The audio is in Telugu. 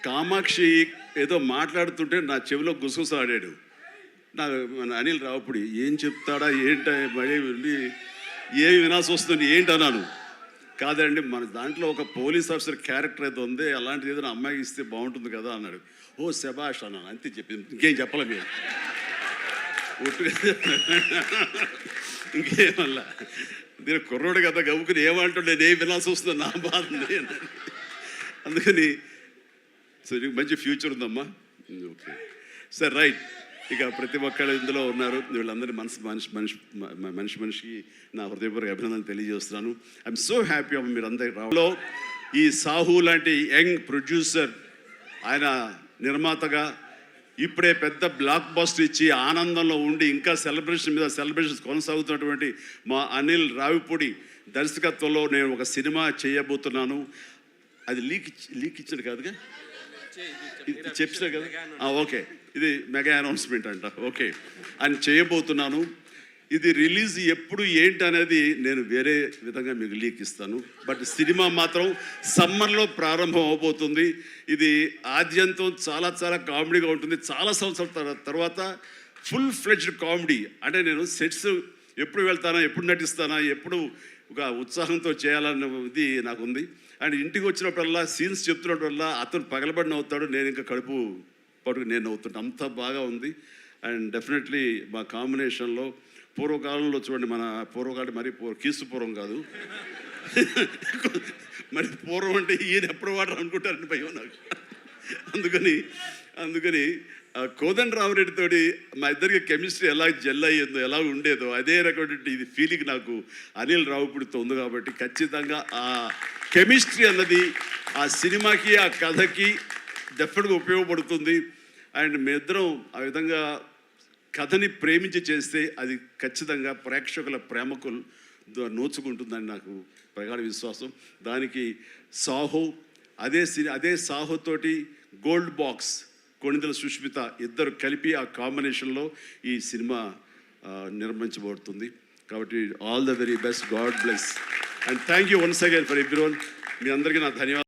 కామాక్షి ఏదో మాట్లాడుతుంటే నా చెవిలో గుసగుసలాడాడు. మన అనిల్ రావుపూడి ఏం చెప్తాడా ఏంట మళ్ళీ ఏమి వినాల్సి వస్తుంది ఏంటన్నాను. కాదండి మన దాంట్లో ఒక పోలీస్ ఆఫీసర్ క్యారెక్టర్ అయితే ఉంది, అలాంటిది ఏదైనా అమ్మాయికి ఇస్తే బాగుంటుంది కదా అన్నాడు. ఓ శభాష్ అన్నాను, అంతే చెప్పింది, ఇంకేం చెప్పలే మీరు ఇంకేమల్లా. నేను కుర్రోడు కదా గవ్వుకుని ఏమంటుండే నేను వినాల్సి వస్తుంది, నా బాధ ఉంది. అందుకని సో నీకు మంచి ఫ్యూచర్ ఉందమ్మా. Okay sir, right. ఇక ప్రతి ఒక్కళ్ళు ఇందులో ఉన్నారు, వీళ్ళందరినీ మనిషికి నా హృదయపూర్వక అభినందనలు తెలియజేస్తున్నాను. ఐఎమ్ సో హ్యాపీ అమ్మ మీరందరూ రావడంలో. ఈ సాహు లాంటి యంగ్ ప్రొడ్యూసర్, ఆయన నిర్మాతగా ఇప్పుడే పెద్ద బ్లాక్ బస్టర్ ఇచ్చి ఆనందంలో ఉండి ఇంకా సెలబ్రేషన్స్ కొనసాగుతున్నటువంటి మా అనిల్ రావిపూడి దర్శకత్వంలో నేను ఒక సినిమా చేయబోతున్నాను. అది లీక్ ఇచ్చాడు కాదుగా, చెప్పినా కదా. ఓకే, ఇది మెగా అనౌన్స్మెంట్ అంట. ఓకే, అని చేయబోతున్నాను. ఇది రిలీజ్ ఎప్పుడు ఏంటి అనేది నేను వేరే విధంగా మీకు లీక్ ఇస్తాను. బట్ సినిమా మాత్రం సమ్మర్లో ప్రారంభం అవబోతుంది. ఇది ఆద్యంతం చాలా చాలా కామెడీగా ఉంటుంది. చాలా సంవత్సరాల తర్వాత ఫుల్ ఫ్లెడ్జ్డ్ కామెడీ. అంటే నేను సెట్స్ ఎప్పుడు వెళ్తానా, ఎప్పుడు నటిస్తానా, ఎప్పుడు ఒక ఉత్సాహంతో చేయాలన్నది నాకుంది. అండ్ ఇంటికి వచ్చినప్పుడల్లా సీన్స్ చెప్తున్నప్పుడల్లా అతను పగలబడి నవ్వుతాడు, నేను ఇంకా కడుపు పట్టుకు నేను నవ్వుతుంటాను. అంత బాగా ఉంది. అండ్ డెఫినెట్లీ మా కాంబినేషన్లో పూర్వకాలంలో చూడండి, మన పూర్వకాలం మరి కీసుపూర్వం కాదు మరి పూర్వం అంటే ఈయన ఎప్పుడు వాడరు అనుకుంటారని భయం నాకు. అందుకని కోదండరామరెడ్డితోటి మా ఇద్దరికి కెమిస్ట్రీ ఎలా జెల్ అయ్యేదో, ఎలా ఉండేదో అదే రకమైనటువంటి ఇది ఫీలింగ్ నాకు అనిల్ రావుపూడితో ఉంది. కాబట్టి ఖచ్చితంగా ఆ కెమిస్ట్రీ అన్నది ఆ సినిమాకి ఆ కథకి డెఫినెట్గా ఉపయోగపడుతుంది. అండ్ మీ ఇద్దరం ఆ విధంగా కథని ప్రేమించి చేస్తే అది ఖచ్చితంగా ప్రేక్షకుల ప్రేమకు నోచుకుంటుందని నాకు ప్రగాఢ విశ్వాసం. దానికి సాహో అదే సాహోతోటి గోల్డ్ బాక్స్ కొణిదెల సుష్మిత ఇద్దరు కలిపి ఆ కాంబినేషన్లో ఈ సినిమా నిర్మించబడుతుంది. కాబట్టి all the very best, God bless and thank you once again for everyone. మీ అందరికీ నా ధన్యవాదాలు.